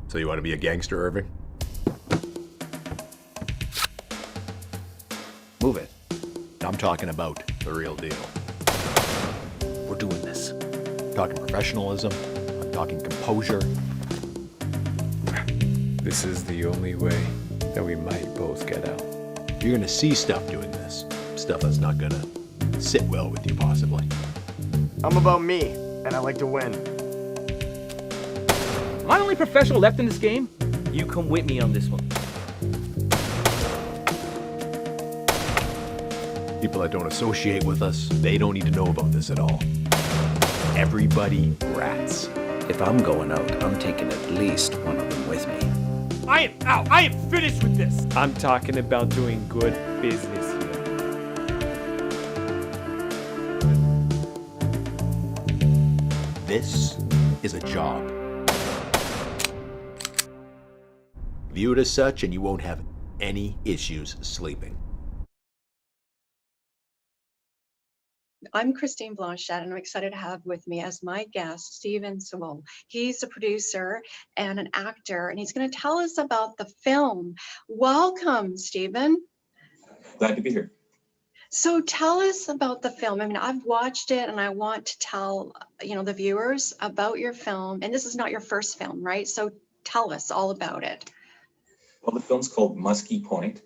So you want to be a gangster, Irving? Move it. I'm talking about the real deal. We're doing this. I'm talking professionalism. I'm talking composure. This is the only way that we might both get out. You're gonna see stuff doing this. Stuff that's not gonna sit well with you, possibly. I'm about me, and I like to win. Am I the only professional left in this game? You come with me on this one. People that don't associate with us, they don't need to know about this at all. Everybody rats. If I'm going out, I'm taking at least one of them with me. I am out. I am finished with this. I'm talking about doing good business here. This is a job. View it as such and you won't have any issues sleeping. I'm Christine Blanchette, and I'm excited to have with me as my guest, Stephen Sewell. He's a producer and an actor, and he's going to tell us about the film. Welcome, Stephen. Glad to be here. So tell us about the film. I mean, I've watched it, and I want to tell, the viewers about your film. And this is not your first film, right? So tell us all about it. Well, the film's called Muskie Point,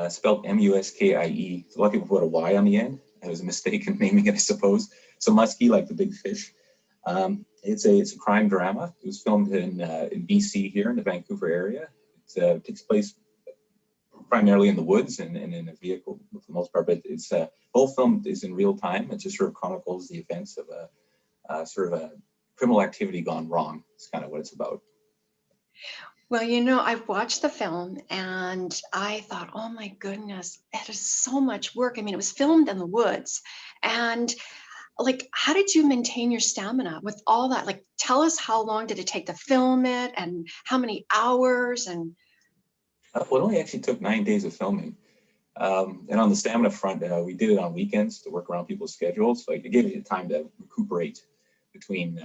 spelled M-U-S-K-I-E. A lot of people put a Y on the end. It was a mistake in naming it, I suppose. So muskie, like the big fish. It's a crime drama. It was filmed in BC here in the Vancouver area. It takes place primarily in the woods and in a vehicle for the most part. But it's the whole film is in real time. It just sort of chronicles the events of a sort of a criminal activity gone wrong. It's kind of what it's about. Well, I've watched the film and I thought, oh my goodness, it is so much work. I mean, it was filmed in the woods. And how did you maintain your stamina with all that? Tell us, how long did it take to film it and how many hours? And Well, it only actually took 9 days of filming. And on the stamina front, we did it on weekends to work around people's schedules. So it gave you time to recuperate between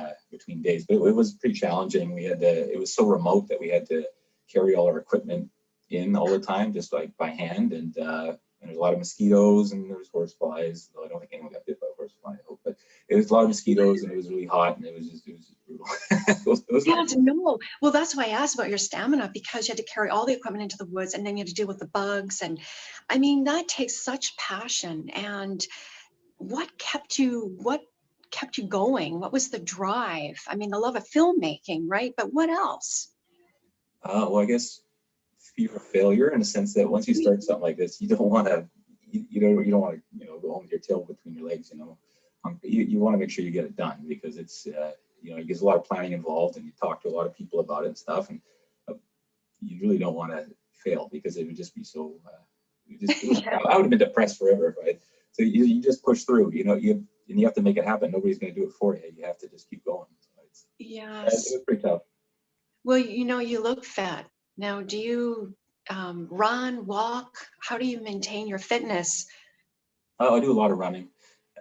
days, but it was pretty challenging. It was so remote that we had to carry all our equipment in all the time, just like by hand. And there's a lot of mosquitoes and there was horseflies. Though I don't think anyone got bit by a horsefly, I hope. But it was a lot of mosquitoes and it was really hot and it was brutal. no. Well, that's why I asked about your stamina, because you had to carry all the equipment into the woods and then you had to deal with the bugs. And I mean, that takes such passion. And what kept you going? What was the drive? I mean, the love of filmmaking, right? But what else? Well, I guess fear of failure, in a sense that once you start something like this, you don't want to, you don't want to, go home with your tail between your legs. You want to make sure you get it done, because it's, there's a lot of planning involved, and you talk to a lot of people about it and stuff, and you really don't want to fail, because it would just be so. I would have been depressed forever, right? So you just push through. And you have to make it happen. Nobody's going to do it for you. You have to just keep going. So Yes. it was pretty tough. Well, you look fat. Now, do you run, walk? How do you maintain your fitness? I do a lot of running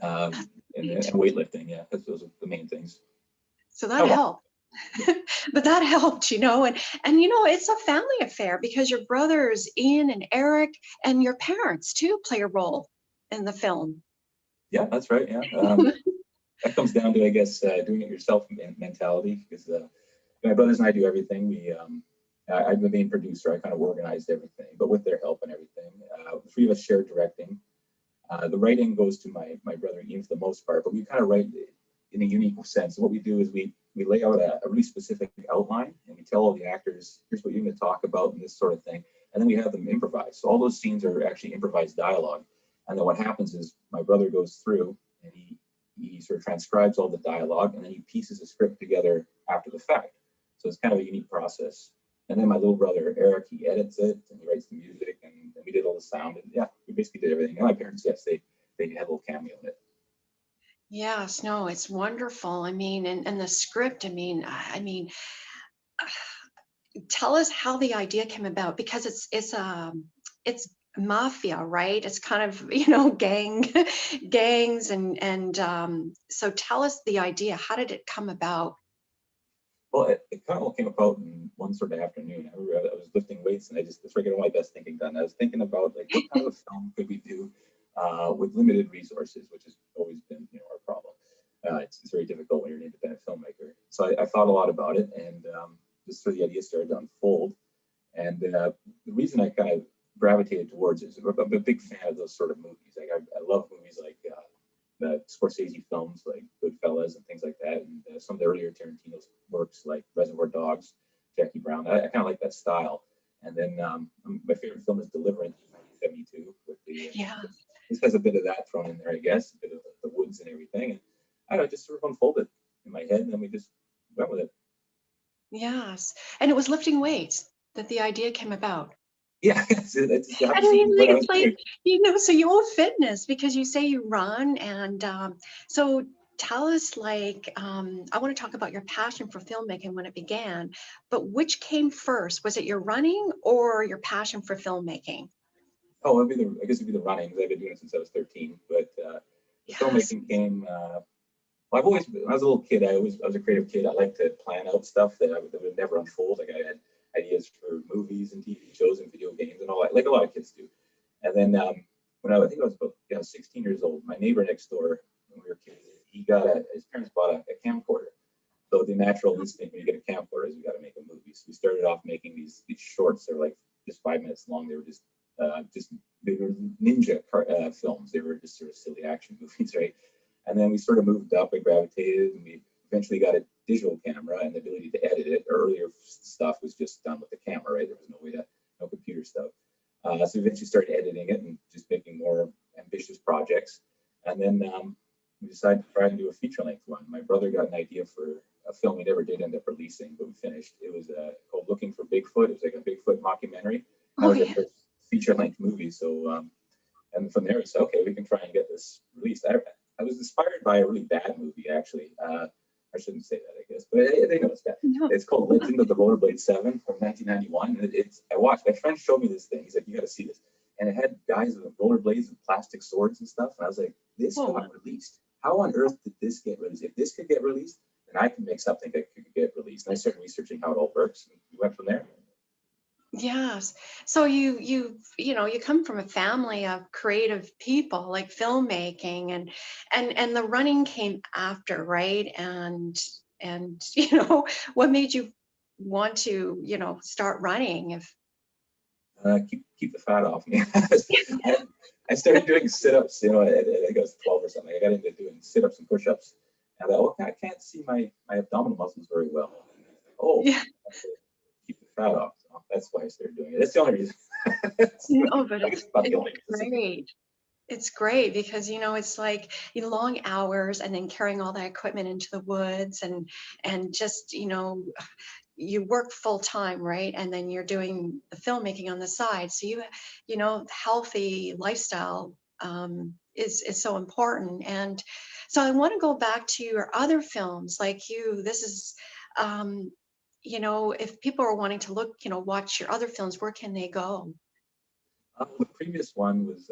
and weightlifting. Yeah, those are the main things. So that helped. But that helped, and it's a family affair, because your brothers, Ian and Eric, and your parents too play a role in the film. Yeah, that's right. Yeah. That comes down to, I guess, doing it yourself mentality, because my brothers and I do everything. I'm the main producer. I kind of organized everything, but with their help and everything. The three of us share directing. The writing goes to my brother Ian for the most part, but we kind of write in a unique sense. What we do is we lay out a really specific outline, and we tell all the actors, here's what you're going to talk about and this sort of thing. And then we have them improvise. So all those scenes are actually improvised dialogue. And then what happens is my brother goes through and he sort of transcribes all the dialogue, and then he pieces a script together after the fact. So it's kind of a unique process. And then my little brother Eric, he edits it and he writes the music, and we did all the sound, and yeah, we basically did everything. And my parents, yes, they had a little cameo in it. Yes, no, it's wonderful. I mean, and the script, I mean, tell us how the idea came about, because it's mafia, right? It's kind of, gangs and so tell us the idea. How did it come about? Well, it kind of all came about in one sort of afternoon. I remember I was lifting weights and I just, that's where I get all my best thinking done. I was thinking about like what kind of film could we do with limited resources, which has always been, you know, our problem. It's very difficult when you're an independent filmmaker. So I thought a lot about it, and just sort of the idea started to unfold. And the reason I kind of gravitated towards it is I'm a big fan of those sort of movies. Like I love movies like the Scorsese films like Goodfellas and things like that, and some of the earlier Tarantino works like Reservoir Dogs, Jackie Brown. I kind of like that style. And then my favorite film is Deliverance, 1972. With the Yeah. this has a bit of that thrown in there, I guess, a bit of the woods and everything. And I don't know, it just sort of unfolded in my head, and then we just went with it. Yes. And it was lifting weights that the idea came about. Yeah, it's I absolutely mean, what like, I it's was like, doing. so you own fitness because you say you run. And so tell us, like, I want to talk about your passion for filmmaking when it began, but which came first? Was it your running or your passion for filmmaking? Oh, I guess it'd be the running, because I've been doing it since I was 13. But the Yes. filmmaking came. Well, I've always, when I was a little kid, I was a creative kid. I liked to plan out stuff that would never unfold. Like I had ideas for movies and TV shows and video games and all that, like a lot of kids do. And then when I think I was about 16 years old, my neighbor next door, when we were kids, his parents bought a camcorder. So the natural instinct when you get a camcorder is you got to make a movie. So we started off making these shorts. They're like just 5 minutes long. They were just they were ninja films. They were just sort of silly action movies, right? And then we sort of moved up and gravitated, and we eventually got a digital camera and the ability to edit it. Earlier stuff was just done with the camera, right? There was no way to, no computer stuff. So we eventually started editing it and just making more ambitious projects. And then we decided to try and do a feature-length one. My brother got an idea for a film we never did end up releasing, but we finished. It was called Looking for Bigfoot. It was like a Bigfoot mockumentary. That Oh, was our yeah. first feature-length movie. So, and from there we said, okay, we can try and get this released. I was inspired by a really bad movie, actually. I shouldn't say that, I guess, but they know it's bad. No. It's called Legend of the Rollerblade 7 from 1991. And I watched, my friend showed me this thing. He's like, you got to see this. And it had guys with rollerblades and plastic swords and stuff. And I was like, this got released. How on earth did this get released? If this could get released, then I can make something that could get released. And I started researching how it all works. And we went from there. Yes. So you come from a family of creative people like filmmaking, and the running came after, right? And what made you want to, start running? If Keep the fat off me. I started doing sit-ups, I think I was 12 or something. I got into doing sit-ups and push-ups. And I thought, okay, I can't see my abdominal muscles very well. Oh, yeah. I have to keep the fat off. So that's why I started doing it. That's the only reason. No, but I guess it's not the only it's reason. great. It's great because it's like long hours and then carrying all that equipment into the woods, and just you work full time, right? And then you're doing the filmmaking on the side. So healthy lifestyle is so important. And so I want to go back to your other films, like this is, if people are wanting to look, watch your other films, where can they go? The previous one was,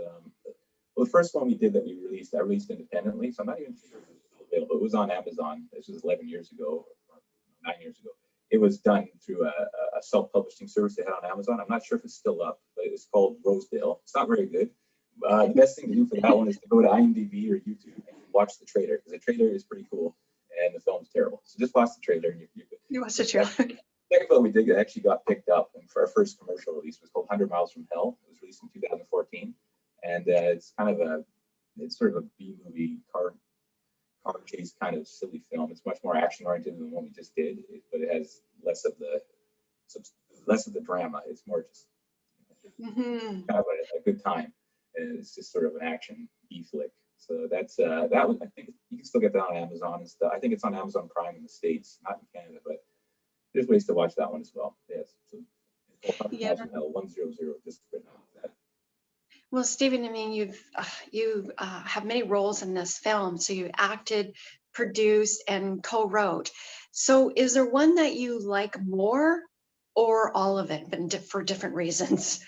well, the first one we did that I released independently. So I'm not even sure if it's still available. It was on Amazon. This was 11 years ago, or 9 years ago. It was done through a self-publishing service they had on Amazon. I'm not sure if it's still up, but it's called Rosedale. It's not very good. The best thing to do for that one is to go to IMDb or YouTube and watch the trailer, because the trailer is pretty cool and the film's terrible. So just watch the trailer and you're good. You watch the trailer. The second film we did that actually got picked up, and for our first commercial release was called 100 Miles from Hell. It was released in 2014, and it's sort of a B movie car chase kind of silly film. It's much more action oriented than the one we just did, but it has less of the drama. It's more just Mm-hmm. kind of a good time, and it's just sort of an action B flick. So that's that was, I think you can still get that on Amazon and stuff. I think it's on Amazon Prime in the States, not in Canada, but there's ways to watch that one as well. Yes. So it's called 100 Yeah. Miles from Hell, 100. Just that. Well, Stephen, I mean, you have many roles in this film. So you acted, produced, and co-wrote. So is there one that you like more, or all of it, but for different reasons?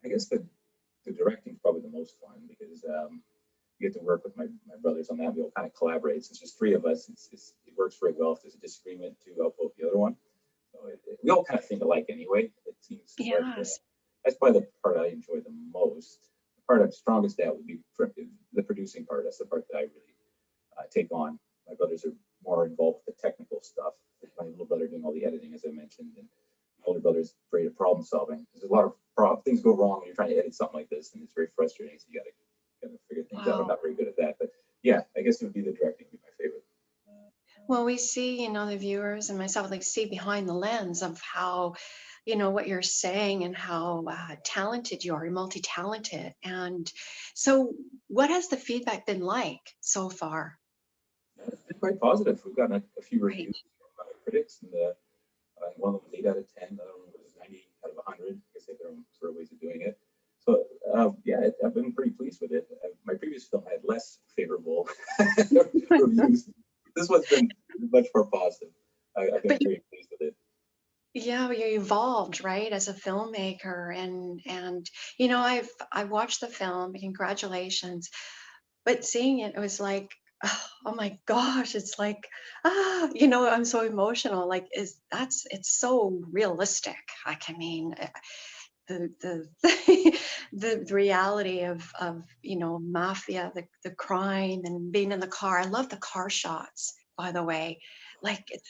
I guess the directing is probably the most fun, because get to work with my brothers on that. We all kind of collaborate. Since there's three of us, it works very well. If there's a disagreement, to outvote the other one. So we all kind of think alike anyway, it seems. Yes. That's probably the part I enjoy the most. The part I'm strongest at would be the producing part. That's the part that I really take on. My brothers are more involved with the technical stuff. My little brother doing all the editing, as I mentioned, and my older brother's great at problem solving. There's a lot of things go wrong when you're trying to edit something like this, and it's very frustrating. So you got to figure things out. I'm not very good at that, but yeah, I guess it would be the directing would be my favorite. Well, we see, the viewers and myself, like see behind the lens of how, what you're saying and how talented you are. You're multi-talented. And so what has the feedback been like so far? It's been quite positive. We've gotten a few Great. reviews from critics, and one of them was 8 out of 10. The other one was 90 out of 100. I guess they have their own sort of ways of doing it. So yeah, I've been pretty pleased with it. My previous film had less favorable reviews. This one's been much more positive. I've been pretty pleased with it. Yeah, you evolved, right, as a filmmaker, and I watched the film. Congratulations! But seeing it, it was like, oh my gosh, it's like, I'm so emotional. Like, it's so realistic. Like, I mean, the the reality of mafia, the crime, and being in the car. I love the car shots, by the way. Like, it's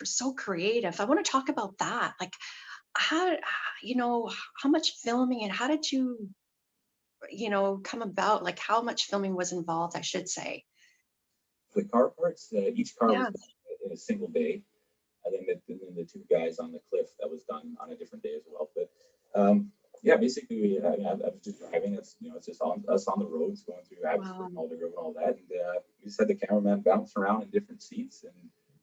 so creative. I want to talk about that. Like, how how much filming, and how did you come about? Like, how much filming was involved, I should say. The car parts, each car was Yeah. done in a single day. And then the two guys on the cliff, that was done on a different day as well. But yeah, basically, I was just driving. It's just us on the roads going through Abbotsford and Aldergrove and all that. And we just had the cameraman bounce around in different seats and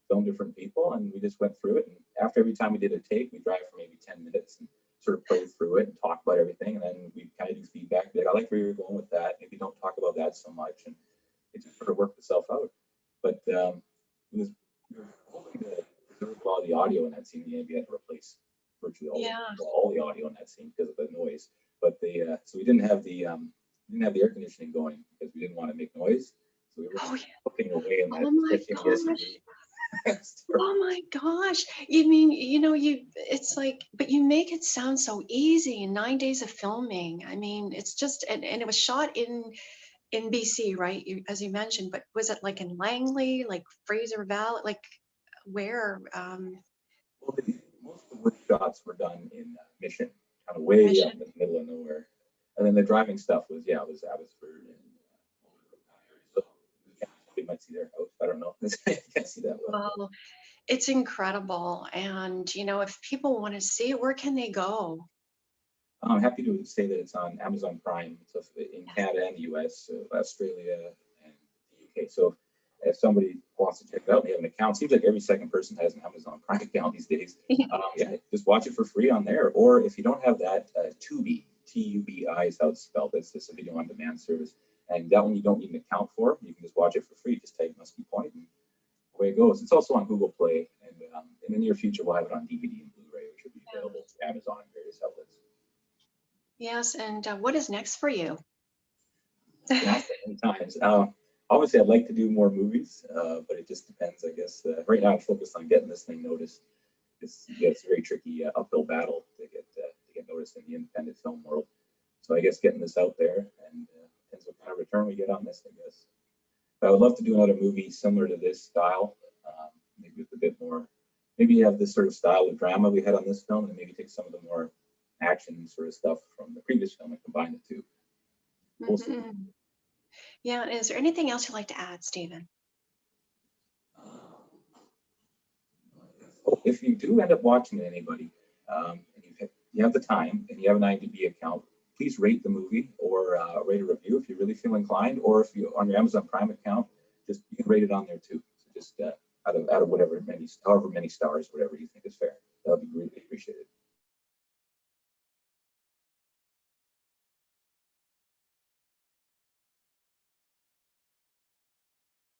film different people. And we just went through it. And after every time we did a take, we drive for maybe 10 minutes and sort of play through it and talk about everything. And then we kind of do feedback. Like, I like where you're going with that. Maybe don't talk about that so much. And it just sort of worked itself out. But we were hoping to preserve a lot of the audio in that scene. We had to replace virtually all the audio in that scene because of the noise. But so we didn't have the air conditioning going because we didn't want to make noise. So we were looking away in that. Oh my gosh. Oh my gosh. You mean, it's like, but you make it sound so easy in 9 days of filming. I mean, it's just, and it was shot in BC, right? As you mentioned, but was it like in Langley, like Fraser Valley, like where? Well, most of the wood shots were done in Mission, kind of way Mission. up in the middle of nowhere. And then the driving stuff was Abbotsford and so you might see their house. I don't know. I can't see that well. Well, it's incredible. And, if people want to see it, where can they go? I'm happy to say that it's on Amazon Prime. So in Canada and the US, Australia and the UK. So if somebody wants to check it out, they have an account. Seems like every second person has an Amazon Prime account these days. Yeah, just watch it for free on there. Or if you don't have that, Tubi, Tubi is how it's spelled. It's just a video on demand service. And that one you don't need an account for. You can just watch it for free. Just type Muskie Point and away it goes. It's also on Google Play. And in the near future, we'll have it on DVD and Blu-ray, which will be available to Amazon and various outlets. Yes. And what is next for you? Yeah, many times. Obviously, I'd like to do more movies, but it just depends, I guess. Right now, I'm focused on getting this thing noticed. It's a very tricky uphill battle to get noticed in the independent film world. So I guess getting this out there and depends what kind of return we get on this, I guess. But I would love to do another movie similar to this style, maybe with a bit more. Maybe have this sort of style of drama we had on this film, and maybe take some of the more action sort of stuff from the previous film and combine the two. We'll see. Yeah. Is there anything else you'd like to add, Stephen? If you do end up watching it, anybody, and you have the time and you have an IMDb account, please rate the movie or rate a review if you really feel inclined, or if you on your Amazon Prime account, just you can rate it on there too. So just out of however many stars, whatever you think is fair. That would be really appreciated.